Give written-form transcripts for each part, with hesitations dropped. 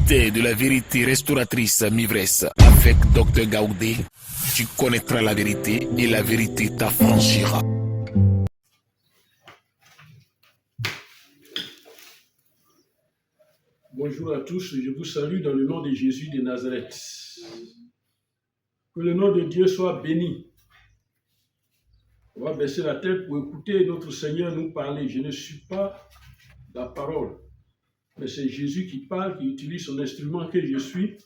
thé de la vérité restauratrice Mivresse avec Dr Gaoudé, tu connaîtras la vérité et la vérité t'affranchira. Bonjour à tous, je vous salue dans le nom de Jésus de Nazareth. Que le nom de Dieu soit béni. On va baisser la tête pour écouter notre Seigneur nous parler. Je ne suis pas la parole, mais c'est Jésus qui parle, qui utilise son instrument que je suis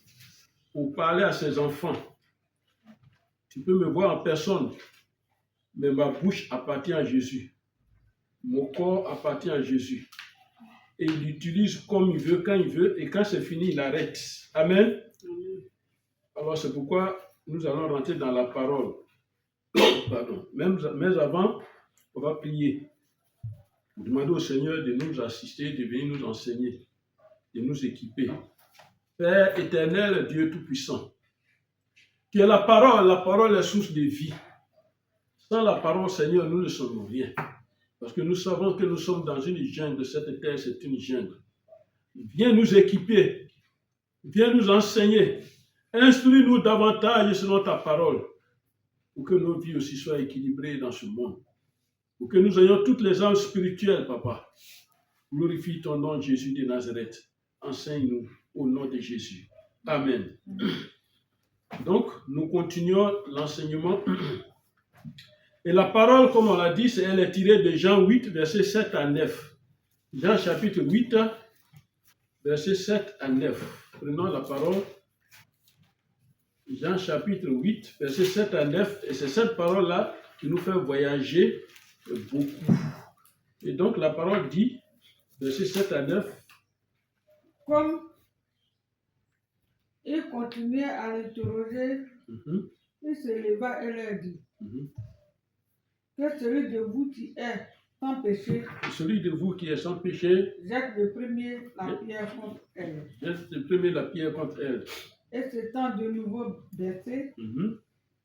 pour parler à ses enfants. Tu peux me voir en personne, mais ma bouche appartient à Jésus. Mon corps appartient à Jésus. Et il l'utilise comme il veut, quand il veut, et quand c'est fini, il arrête. Amen. Alors c'est pourquoi nous allons rentrer dans la parole. Pardon. Mais avant, on va prier. Pour demander au Seigneur de nous assister, de venir nous enseigner, de nous équiper. Père éternel, Dieu Tout-Puissant, qui est la parole est source de vie. Sans la parole, Seigneur, nous ne sommes rien. Parce que nous savons que nous sommes dans une jungle, cette terre c'est une jungle. Viens nous équiper, viens nous enseigner, instruis-nous davantage selon ta parole, pour que nos vies aussi soient équilibrées dans ce monde, pour que nous ayons toutes les âmes spirituelles, Papa. Glorifie ton nom, Jésus de Nazareth. Enseigne-nous au nom de Jésus. Amen. Donc, nous continuons l'enseignement. Et la parole, comme on l'a dit, elle est tirée de Jean 8, versets 7 à 9. Jean chapitre 8, versets 7 à 9. Prenons la parole. Jean chapitre 8, versets 7 à 9. Et c'est cette parole-là qui nous fait voyager beaucoup. Et donc la parole dit, versets 7 à 9. Comme il continuait à l'interroger, il se leva et leur dit, que celui de vous qui est sans péché, celui de vous qui est sans péché, jette le premier la pierre contre elle. Jette le premier la pierre contre elle. Et s'étant de nouveau baissé,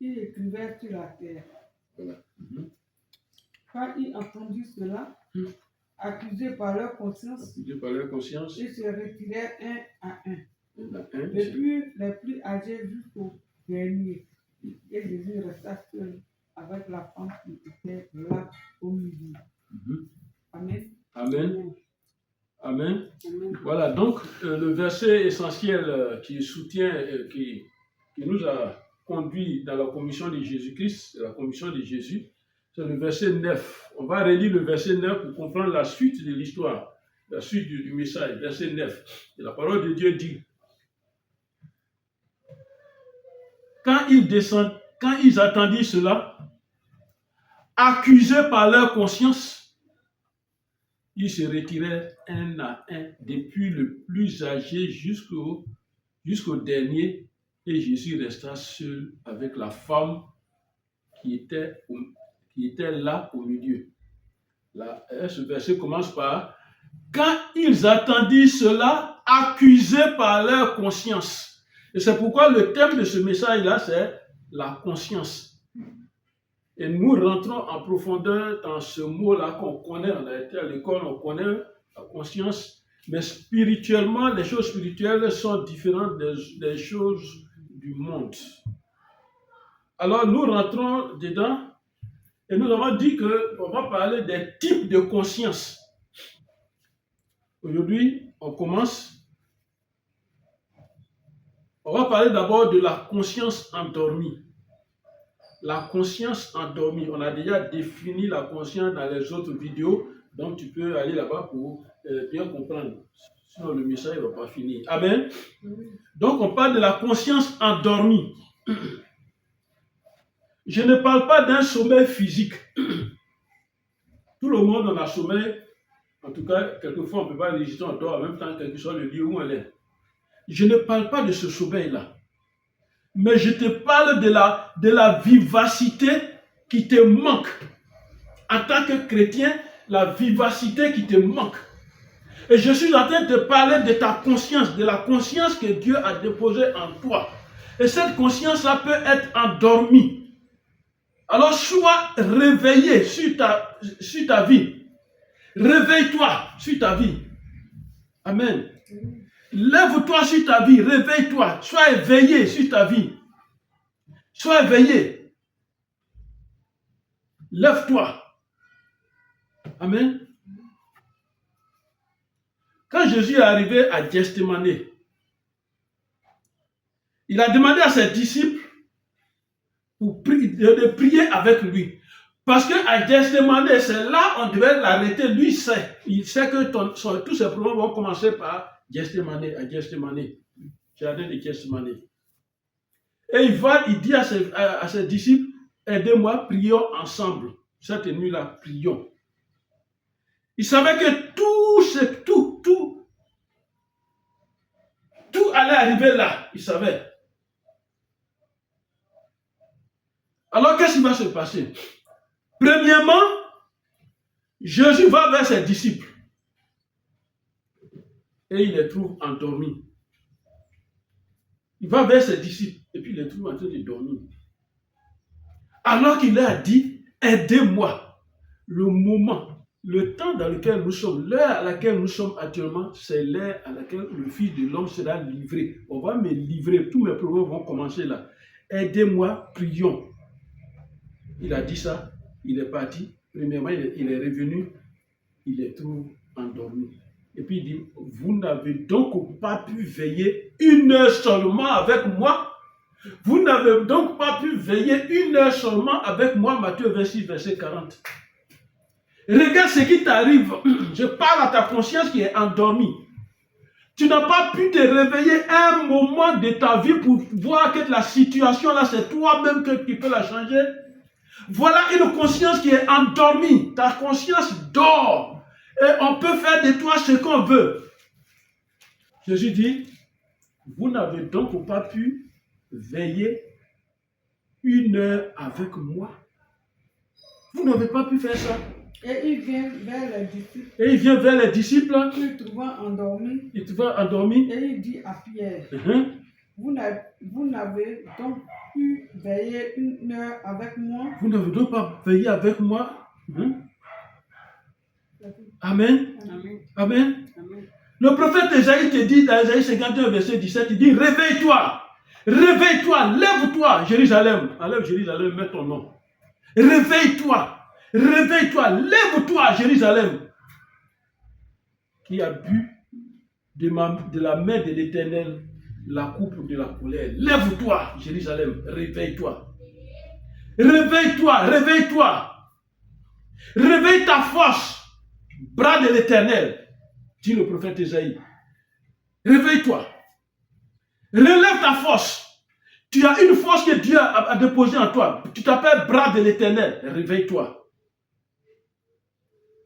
il écrivait sur la terre. Voilà. Quand il entendit cela, accusés par leur conscience, ils se retiraient un à un, depuis depuis les plus âgés jusqu'au dernier. Et Jésus resta seul avec la femme qui était là au milieu. Amen. Amen. Amen. Voilà, donc le verset essentiel qui soutient, qui nous a conduit dans la commission de Jésus-Christ, la commission de Jésus, c'est le verset 9. On va relire le verset 9 pour comprendre la suite de l'histoire, la suite du message, verset 9. Et la parole de Dieu dit, quand ils attendirent cela, accusés par leur conscience, ils se retiraient un à un, depuis le plus âgé jusqu'au dernier, et Jésus resta seul avec la femme qui était là au milieu. Là, ce verset commence par « Quand ils attendirent cela, accusés par leur conscience ». Et c'est pourquoi le thème de ce message-là, c'est la conscience. Et nous rentrons en profondeur dans ce mot-là qu'on connaît, on a été à l'école, on connaît la conscience, mais spirituellement, les choses spirituelles sont différentes des choses du monde. Alors nous rentrons dedans et nous avons dit qu'on va parler des types de conscience. Aujourd'hui, on va parler d'abord de la conscience endormie. La conscience endormie, on a déjà défini la conscience dans les autres vidéos, donc tu peux aller là-bas pour bien comprendre. Sinon le message ne va pas finir. Amen. Donc on parle de la conscience endormie. Je ne parle pas d'un sommeil physique. Tout le monde en a sommeil. En tout cas, quelquefois on ne peut pas résister, on dort en même temps, quel que soit le lieu où on est. Je ne parle pas de ce sommeil-là. Mais je te parle de la vivacité qui te manque. En tant que chrétien, la vivacité qui te manque. Et je suis en train de te parler de ta conscience, de la conscience que Dieu a déposée en toi. Et cette conscience-là peut être endormie. Alors sois réveillé sur ta vie. Réveille-toi sur ta vie. Amen. lève-toi sur ta vie, réveille-toi, sois éveillé sur ta vie. Sois éveillé. Lève-toi. Amen. Quand Jésus est arrivé à Gethsémane, il a demandé à ses disciples de prier avec lui. Parce qu'à Gethsémane, c'est là on devait l'arrêter. Lui sait. Il sait que tous ses problèmes vont commencer par Gethsémane, à Gethsémane. Jardin de Gethsémane. Et il dit à ses disciples, aidez-moi, prions ensemble. Cette nuit-là, prions. Il savait que tout allait arriver là. Il savait. Alors, qu'est-ce qui va se passer? Premièrement, Jésus va vers ses disciples. Et il les trouve endormis. Il va vers ses disciples. Et puis il les trouve en train de dormir. Alors qu'il leur a dit, aidez-moi. Le moment, le temps dans lequel nous sommes, l'heure à laquelle nous sommes actuellement, c'est l'heure à laquelle le Fils de l'homme sera livré. On va me livrer. Tous mes problèmes vont commencer là. Aidez-moi, prions. Il a dit ça, il est parti. Premièrement, il est revenu, il les trouve endormis. Et puis il dit, vous n'avez donc pas pu veiller une heure seulement avec moi? Vous n'avez donc pas pu veiller une heure seulement avec moi, Matthieu 26, verset 40. Regarde ce qui t'arrive. Je parle à ta conscience qui est endormie. Tu n'as pas pu te réveiller un moment de ta vie pour voir que la situation là, c'est toi-même que tu peux la changer. Voilà une conscience qui est endormie. Ta conscience dort. Et on peut faire de toi ce qu'on veut. Jésus dit, vous n'avez donc pas pu veiller une heure avec moi. Vous n'avez pas pu faire ça. Et il vient vers les disciples. Et il vient vers les disciples. Il trouva endormi. Il trouva endormi. Et il dit à Pierre, vous n'avez donc pu veiller une heure avec moi. Vous n'avez donc pas veillé avec moi. Amen. Amen. Amen. Amen. Le prophète Ésaïe te dit dans Ésaïe 51, verset 17, il dit, réveille-toi. Réveille-toi, lève-toi, Jérusalem. Enlève Jérusalem, mets ton nom. Réveille-toi. Réveille-toi, lève-toi, Jérusalem. Qui a bu de la main de l'Éternel la coupe de la colère. Lève-toi, Jérusalem, réveille-toi. Réveille-toi, réveille-toi. Réveille ta force, bras de l'Éternel, dit le prophète Ésaïe. Réveille-toi. Relève ta force. Tu as une force que Dieu a déposée en toi. Tu t'appelles bras de l'Éternel. Réveille-toi.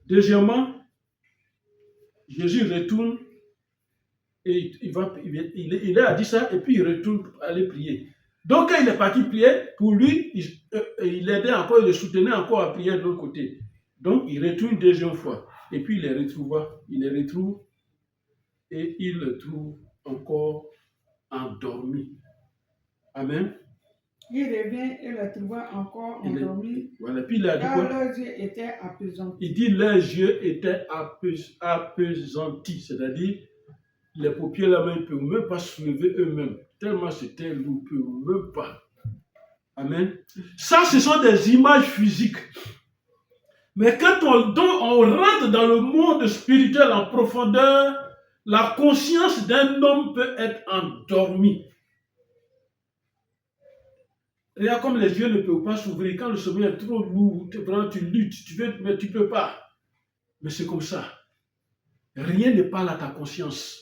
Deuxièmement, Jésus retourne et il a dit ça et puis il retourne pour aller prier. Donc quand il est parti prier, pour lui, il l'aidait encore, il le soutenait encore à prier de l'autre côté. Donc il retourne une deuxième fois et puis il les retrouve et il le trouve encore endormi. Amen. Il revient et le trouva encore endormi. Voilà. Puis il a dit quoi? Leurs yeux étaient apaisantis. Il dit leurs yeux étaient apaisantis, c'est-à-dire les paupières là-bas, ils ne peuvent même pas se lever eux-mêmes. Tellement c'était lourd, ils ne peuvent même pas. Amen. Ça, ce sont des images physiques. Mais quand on rentre dans le monde spirituel en profondeur, la conscience d'un homme peut être endormie. Regarde comme les yeux ne peuvent pas s'ouvrir. Quand le sommeil est trop lourd, tu luttes, mais tu ne peux pas. Mais c'est comme ça. Rien ne parle à ta conscience.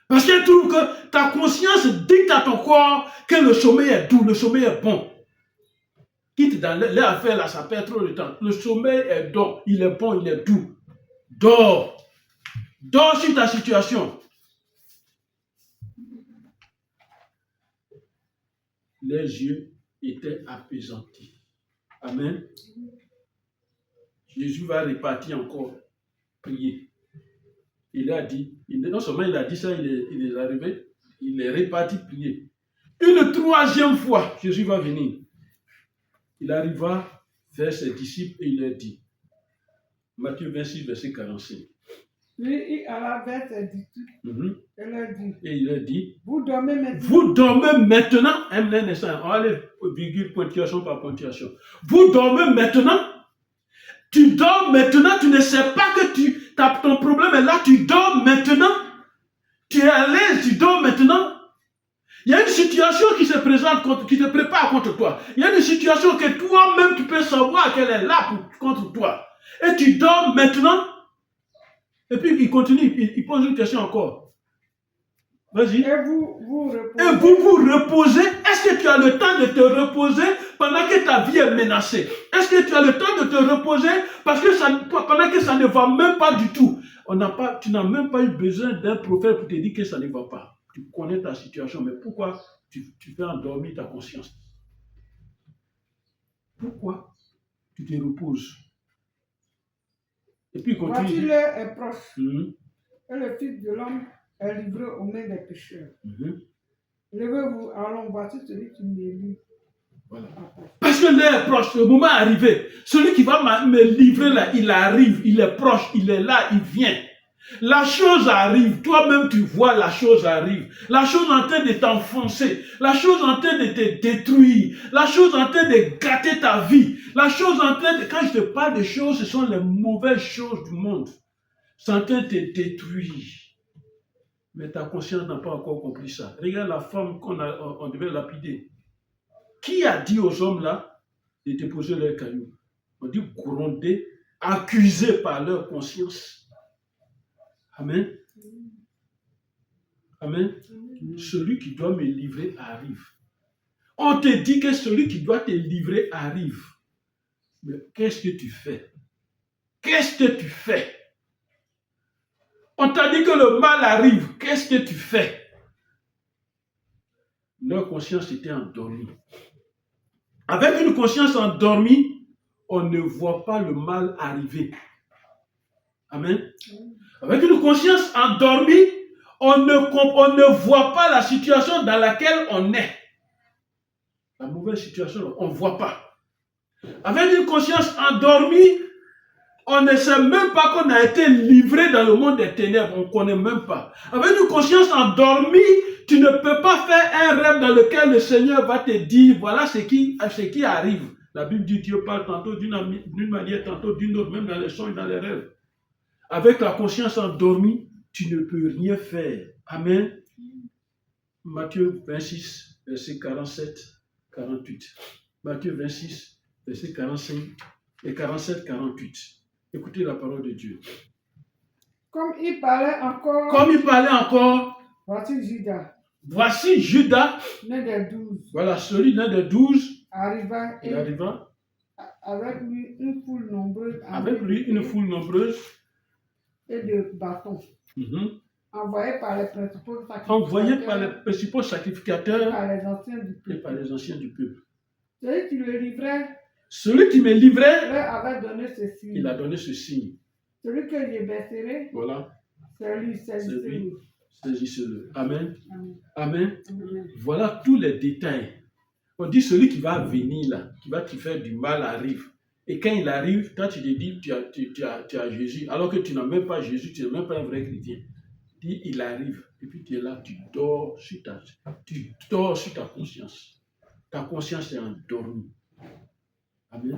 Parce qu'elle trouve que ta conscience dicte à ton corps que le sommeil est doux, le sommeil est bon. Quitte dans les affaires là, ça perd trop de temps. Le sommeil est bon, il est bon, il est doux. Dors. Dors sur ta situation. Les yeux étaient apaisantis. Amen. Jésus va repartir encore, prier. Il a dit, non seulement il a dit ça, il est arrivé, il est reparti prier. Une troisième fois, Jésus va venir. Il arriva vers ses disciples et il leur dit, Matthieu 26, verset 45, Puis il alla vers ses disciples Mhm. et leur dit, Et il a dit, vous dormez maintenant. vous dormez maintenant, on va aller virgule, ponctuation par ponctuation. Vous dormez maintenant, tu dors maintenant, tu ne sais pas que ton problème est là, tu dors maintenant, tu es à l'aise, tu dors maintenant. Il y a une situation qui se présente, qui te prépare contre toi. Il y a une situation que toi-même tu peux savoir qu'elle est là contre toi. Et tu dors maintenant. Et puis il continue, il pose une question encore. Vas-y. Et vous vous reposez. Et vous vous reposez. Est-ce que tu as le temps de te reposer pendant que ta vie est menacée? Est-ce que tu as le temps de te reposer parce que pendant que ça ne va même pas du tout? Tu n'as même pas eu besoin d'un prophète pour te dire que ça ne va pas. Tu connais ta situation, mais pourquoi tu fais endormir ta conscience? Pourquoi tu te reposes? Et puis il continue. Voici l'heure est proche. Mhm. Et le Fils de l'homme est livré aux mains des pécheurs. Mhm. Levez-vous, allons, voici celui qui me livre. Voilà. Parce que l'heure est proche, le moment est arrivé. Celui qui va me livrer là, il arrive, il est proche, il est là, il vient. La chose arrive, toi-même tu vois la chose arrive. La chose en train de t'enfoncer, la chose en train de te détruire, la chose en train de gâter ta vie, la chose en train de... Quand je te parle de choses, ce sont les mauvaises choses du monde. C'est en train de te détruire. Mais ta conscience n'a pas encore compris ça. Regarde la femme on devait lapider. Qui a dit aux hommes là de déposer leurs cailloux? On dit gronder, accusés par leur conscience. Amen. Amen. Celui qui doit me livrer arrive. On te dit que celui qui doit te livrer arrive. Mais qu'est-ce que tu fais? Qu'est-ce que tu fais? On t'a dit que le mal arrive. Qu'est-ce que tu fais? Leur conscience était endormie. Avec une conscience endormie, on ne voit pas le mal arriver. Amen. Avec une conscience endormie, on ne voit pas la situation dans laquelle on est. La mauvaise situation, on ne voit pas. Avec une conscience endormie, on ne sait même pas qu'on a été livré dans le monde des ténèbres. On ne connaît même pas. Avec une conscience endormie, tu ne peux pas faire un rêve dans lequel le Seigneur va te dire, voilà ce qui arrive. La Bible dit, Dieu parle tantôt d'une manière, tantôt d'une autre, même dans les songes, dans les rêves. Avec la conscience endormie, tu ne peux rien faire. Amen. Matthieu 26, verset 47, 48. Matthieu 26, verset 45 et 47, 48. Écoutez la parole de Dieu. Comme il parlait encore, voici Judas, né des 12. Voilà, celui né des 12 arriva il arriva avec lui une foule nombreuse. Et de bâtons. Envoyés par les principaux sacrificateurs. Et par les anciens du peuple. Celui qui me livrait, leur avait donné ce signe. Il a donné ce signe. Celui que je baisserai, voilà. C'est lui, saisissez-le. Amen. Amen. Amen. Voilà tous les détails. On dit celui qui va venir là, qui va te faire du mal arrive. Et quand il arrive, toi tu te dis tu as Jésus, alors que tu n'as même pas Jésus, tu n'es même pas un vrai chrétien. Dis, il arrive, et puis tu es là, tu dors sur ta conscience. Ta conscience est endormie. Amen.